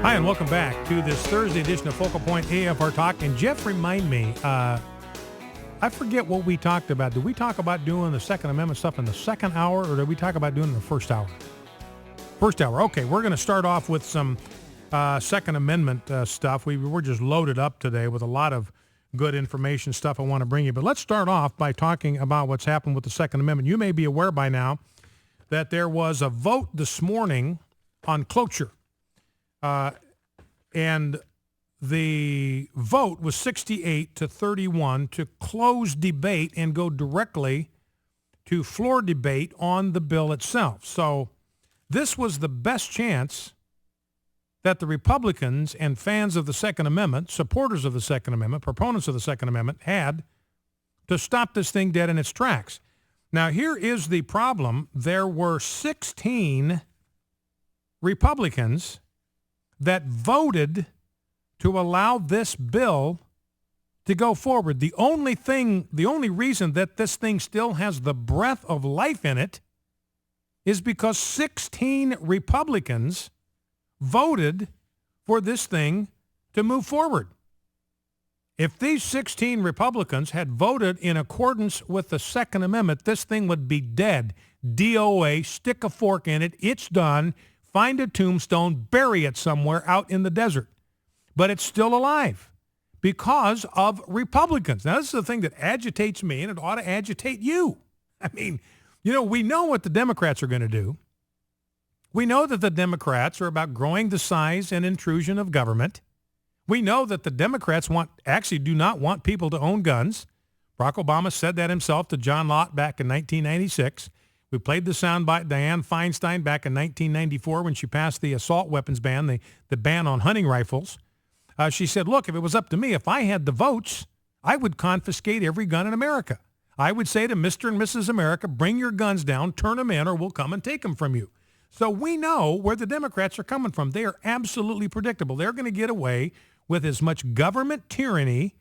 Hi, and welcome back to this Thursday edition of Focal Point AFR Talk. And Jeff, remind me, I forget what we talked about. Did we talk about doing the Second Amendment stuff in the second hour, or did we talk about doing it in the first hour? First hour. Okay, we're going to start off with some Second Amendment stuff. We're just loaded up today with a lot of good information stuff I want to bring you. But let's start off by talking about what's happened with the Second Amendment. You may be aware by now that there was a vote this morning on cloture. And the vote was 68-31 to close debate and go directly to floor debate on the bill itself. So this was the best chance that the Republicans and fans of the Second Amendment, supporters of the Second Amendment, proponents of the Second Amendment, had to stop this thing dead in its tracks. Now, here is the problem. There were 16 Republicans that voted to allow this bill to go forward. The only reason that this thing still has the breath of life in it is because 16 Republicans voted for this thing to move forward. If these 16 Republicans had voted in accordance with the Second Amendment, this thing would be dead. DOA, stick a fork in it, it's done. Find a tombstone, bury it somewhere out in the desert. But it's still alive because of Republicans. Now, this is the thing that agitates me, and it ought to agitate you. I mean, we know what the Democrats are going to do. We know that the Democrats are about growing the size and intrusion of government. We know that the Democrats do not want people to own guns. Barack Obama said that himself to John Lott back in 1996. We played the soundbite, Dianne Feinstein, back in 1994 when she passed the assault weapons ban, the ban on hunting rifles. She said, look, if it was up to me, if I had the votes, I would confiscate every gun in America. I would say to Mr. and Mrs. America, bring your guns down, turn them in, or we'll come and take them from you. So we know where the Democrats are coming from. They are absolutely predictable. They're going to get away with as much government tyranny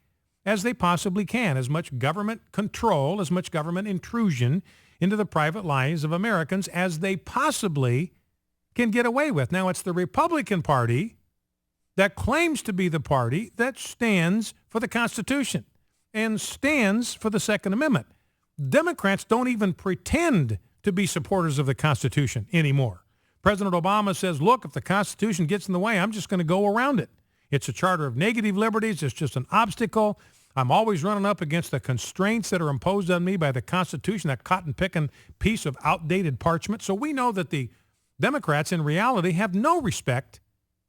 as they possibly can, as much government control, as much government intrusion into the private lives of Americans as they possibly can get away with. Now, it's the Republican Party that claims to be the party that stands for the Constitution and stands for the Second Amendment. Democrats don't even pretend to be supporters of the Constitution anymore. President Obama says, look, if the Constitution gets in the way, I'm just going to go around it. It's a charter of negative liberties. It's just an obstacle. I'm always running up against the constraints that are imposed on me by the Constitution, that cotton-picking piece of outdated parchment. So we know that the Democrats in reality have no respect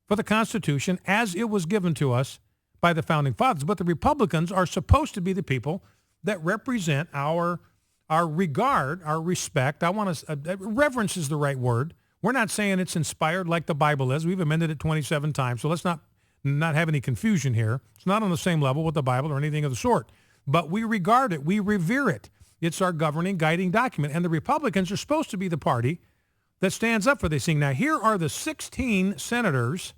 for the Constitution as it was given to us by the Founding Fathers. But the Republicans are supposed to be the people that represent our regard, our respect. Reverence is the right word. We're not saying it's inspired like the Bible is. We've amended it 27 times, so let's not have any confusion here. It's not on the same level with the Bible or anything of the sort. But we regard it. We revere it. It's our governing, guiding document. And the Republicans are supposed to be the party that stands up for this thing. Now, here are the 16 senators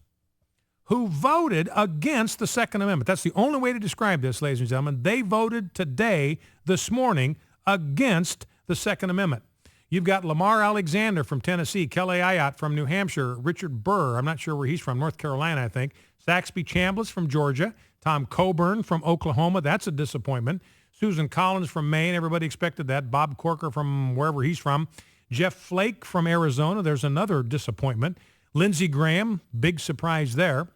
who voted against the Second Amendment. That's the only way to describe this, ladies and gentlemen. They voted today, this morning, against the Second Amendment. You've got Lamar Alexander from Tennessee, Kelly Ayotte from New Hampshire, Richard Burr, I'm not sure where he's from, North Carolina, I think, Saxby Chambliss from Georgia, Tom Coburn from Oklahoma, that's a disappointment, Susan Collins from Maine, everybody expected that, Bob Corker from wherever he's from, Jeff Flake from Arizona, there's another disappointment, Lindsey Graham, big surprise there,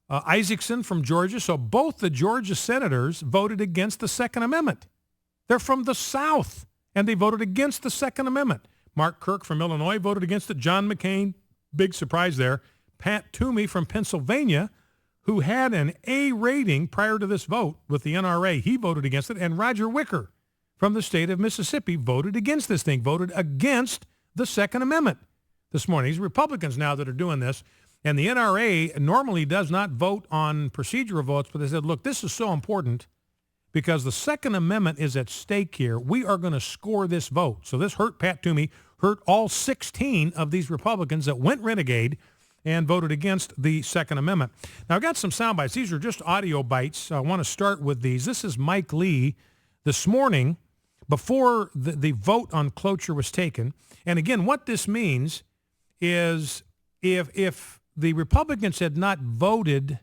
Isaacson from Georgia, so both the Georgia senators voted against the Second Amendment. They're from the South, and they voted against the Second Amendment. Mark Kirk from Illinois voted against it. John McCain, big surprise there. Pat Toomey from Pennsylvania, who had an A rating prior to this vote with the NRA, he voted against it. And Roger Wicker from the state of Mississippi voted against this thing, voted against the Second Amendment this morning. These Republicans now that are doing this. And the NRA normally does not vote on procedural votes, but they said, look, this is so important because the Second Amendment is at stake here. We are going to score this vote. So this hurt Pat Toomey, hurt all 16 of these Republicans that went renegade and voted against the Second Amendment. Now, I've got some sound bites. These are just audio bites. I want to start with these. This is Mike Lee this morning before the vote on cloture was taken. And again, what this means is if the Republicans had not voted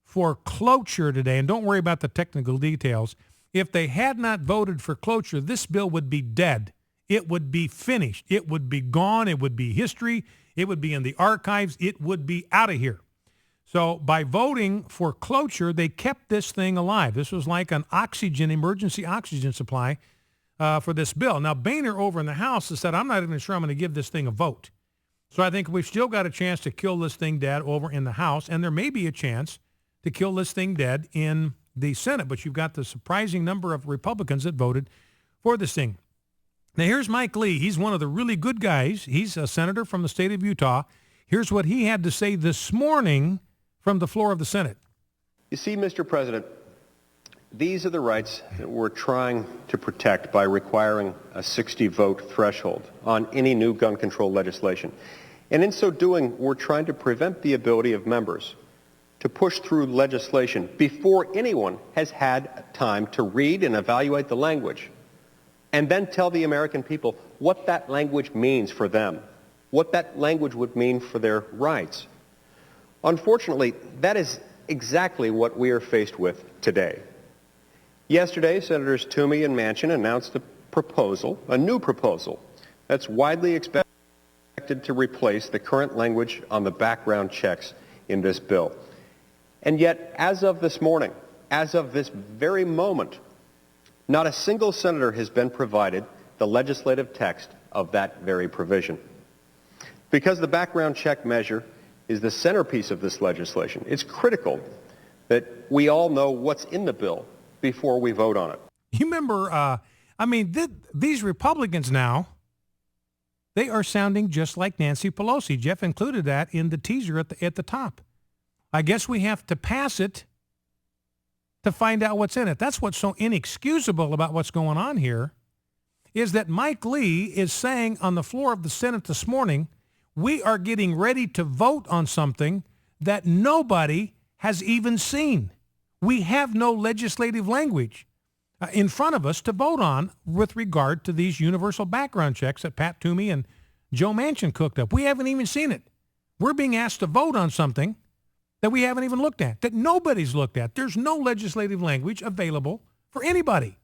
for cloture today, and don't worry about the technical details, if they had not voted for cloture, this bill would be dead. It would be finished. It would be gone. It would be history. It would be in the archives. It would be out of here. So by voting for cloture, they kept this thing alive. This was like an emergency oxygen supply for this bill. Now, Boehner over in the House has said, I'm not even sure I'm going to give this thing a vote. So I think we've still got a chance to kill this thing dead over in the House, and there may be a chance to kill this thing dead in the Senate. But you've got the surprising number of Republicans that voted for this thing. Now, here's Mike Lee. He's one of the really good guys. He's a senator from the state of Utah. Here's what he had to say this morning from the floor of the Senate. You see, Mr. President, these are the rights that we're trying to protect by requiring a 60-vote threshold on any new gun control legislation. And in so doing, we're trying to prevent the ability of members to push through legislation before anyone has had time to read and evaluate the language, and then tell the American people what that language means for them, what that language would mean for their rights. Unfortunately, that is exactly what we are faced with today. Yesterday, Senators Toomey and Manchin announced a new proposal that's widely expected to replace the current language on the background checks in this bill. And yet, as of this morning, as of this very moment, not a single senator has been provided the legislative text of that very provision. Because the background check measure is the centerpiece of this legislation, it's critical that we all know what's in the bill before we vote on it. You remember, these Republicans now, they are sounding just like Nancy Pelosi. Jeff included that in the teaser at the top. I guess we have to pass it to find out what's in it. That's what's so inexcusable about what's going on here, is that Mike Lee is saying on the floor of the Senate this morning, we are getting ready to vote on something that nobody has even seen. We have no legislative language in front of us to vote on with regard to these universal background checks that Pat Toomey and Joe Manchin cooked up. We haven't even seen it. We're being asked to vote on something that we haven't even looked at, that nobody's looked at. There's no legislative language available for anybody.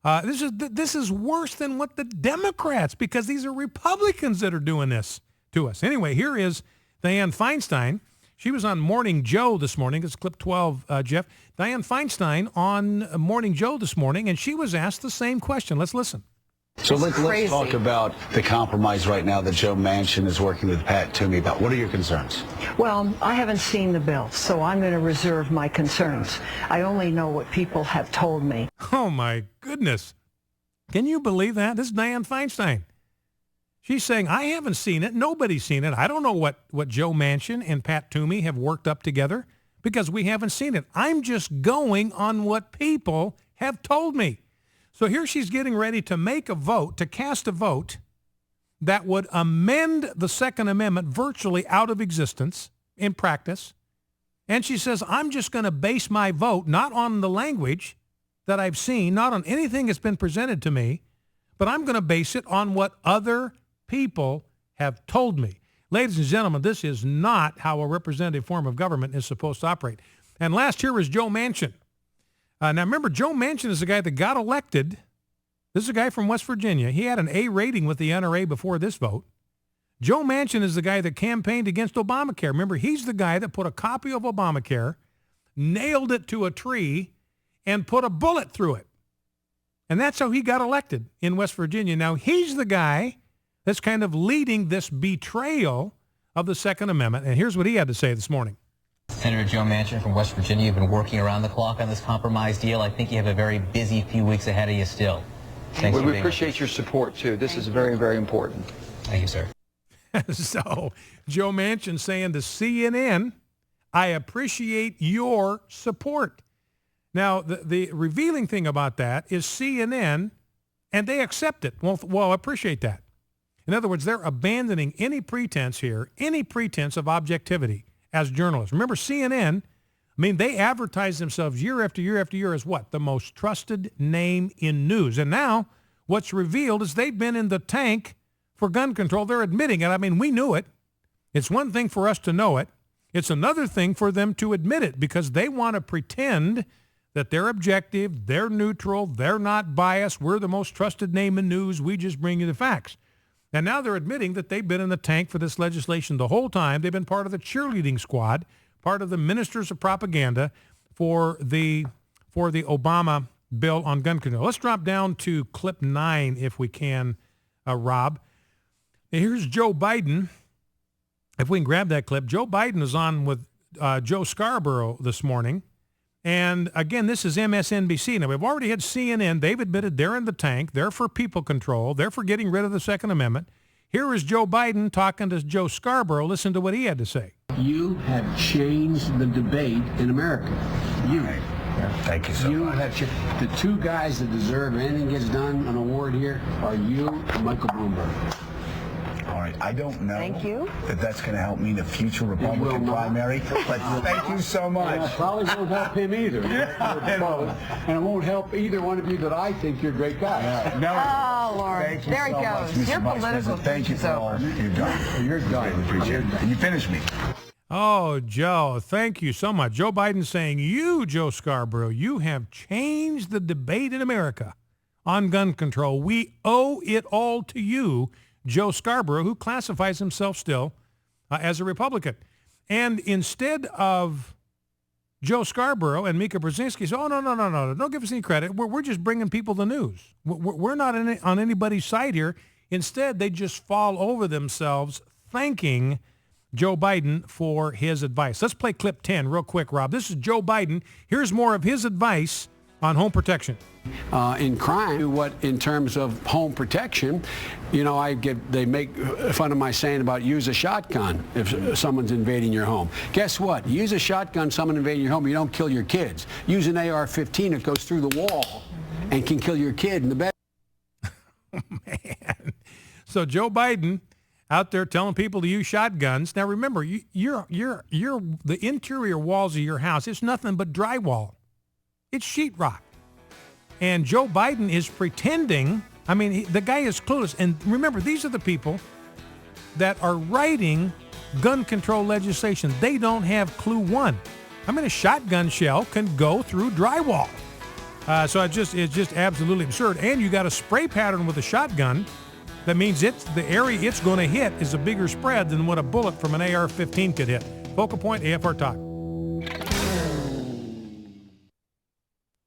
This is worse than what the Democrats, because these are Republicans that are doing this to us. Anyway, here is Dianne Feinstein. She was on Morning Joe this morning. It's clip 12, Jeff. Dianne Feinstein on Morning Joe this morning, and she was asked the same question. Let's listen. So let's talk about the compromise right now that Joe Manchin is working with Pat Toomey about. What are your concerns? Well, I haven't seen the bill, so I'm going to reserve my concerns. I only know what people have told me. Oh, my goodness. Can you believe that? This is Dianne Feinstein. She's saying, I haven't seen it. Nobody's seen it. I don't know what Joe Manchin and Pat Toomey have worked up together because we haven't seen it. I'm just going on what people have told me. So here she's getting ready to make a vote, to cast a vote that would amend the Second Amendment virtually out of existence in practice. And she says, I'm just going to base my vote not on the language that I've seen, not on anything that's been presented to me, but I'm going to base it on what other people have told me. Ladies and gentlemen, this is not how a representative form of government is supposed to operate. And last here was Joe Manchin. Now, remember, Joe Manchin is the guy that got elected. This is a guy from West Virginia. He had an A rating with the NRA before this vote. Joe Manchin is the guy that campaigned against Obamacare. Remember, he's the guy that put a copy of Obamacare, nailed it to a tree, and put a bullet through it. And that's how he got elected in West Virginia. Now, he's the guy that's kind of leading this betrayal of the Second Amendment. And here's what he had to say this morning. Senator Joe Manchin from West Virginia, you've been working around the clock on this compromise deal. I think you have a very busy few weeks ahead of you still. Thanks we appreciate your support, too. This is very, very important. Thank you, sir. So Joe Manchin saying to CNN, I appreciate your support. Now, the revealing thing about that is CNN, and they accept it. Well, I appreciate that. In other words, they're abandoning any pretense here, any pretense of objectivity as journalists. Remember, CNN, they advertise themselves year after year after year as what? The most trusted name in news. And now what's revealed is they've been in the tank for gun control. They're admitting it. We knew it. It's one thing for us to know it. It's another thing for them to admit it, because they want to pretend that they're objective, they're neutral, they're not biased, we're the most trusted name in news, we just bring you the facts. And now they're admitting that they've been in the tank for this legislation the whole time. They've been part of the cheerleading squad, part of the ministers of propaganda for the Obama bill on gun control. Let's drop down to clip 9 if we can, Rob. And here's Joe Biden. If we can grab that clip. Joe Biden is on with Joe Scarborough this morning. And again, this is MSNBC. Now, we've already had CNN. They've admitted they're in the tank. They're for people control. They're for getting rid of the Second Amendment. Here is Joe Biden talking to Joe Scarborough. Listen to what he had to say. You have changed the debate in America. You. Thank you so much. The two guys that deserve anything gets done, an award here, are you and Michael Bloomberg. All right, I don't know Thank you. that that's going to help me in the future Republican primary, but thank you so much. And it probably won't help him either. And it won't help either one of you that I think you're a great guy. Oh, Lord. Thank you There he so goes. much, Your Mr. Vice political President. Thank you speech for is all over. you've done. You're done. Really appreciate it. And you finished me. Oh, Joe, thank you so much. Joe Biden saying, you, Joe Scarborough, you have changed the debate in America on gun control. We owe it all to you, Joe Scarborough, who classifies himself still as a Republican. And instead of Joe Scarborough and Mika Brzezinski say, oh, no, don't give us any credit. We're just bringing people the news. We're not on anybody's side here. Instead, they just fall over themselves thanking Joe Biden for his advice. Let's play clip 10 real quick, Rob. This is Joe Biden. Here's more of his advice on home protection. In crime, what in terms of home protection, they make fun of my saying about use a shotgun if someone's invading your home. Guess what? Use a shotgun, someone invading your home, you don't kill your kids. Use an AR-15, it goes through the wall and can kill your kid in the bed. Man. So Joe Biden out there telling people to use shotguns. Now remember, you're the interior walls of your house, it's nothing but drywall. It's sheetrock. And Joe Biden is pretending, the guy is clueless. And remember, these are the people that are writing gun control legislation. They don't have clue one. A shotgun shell can go through drywall. So it's just absolutely absurd. And you got a spray pattern with a shotgun. That means the area it's going to hit is a bigger spread than what a bullet from an AR-15 could hit. Focal Point, AFR Talk.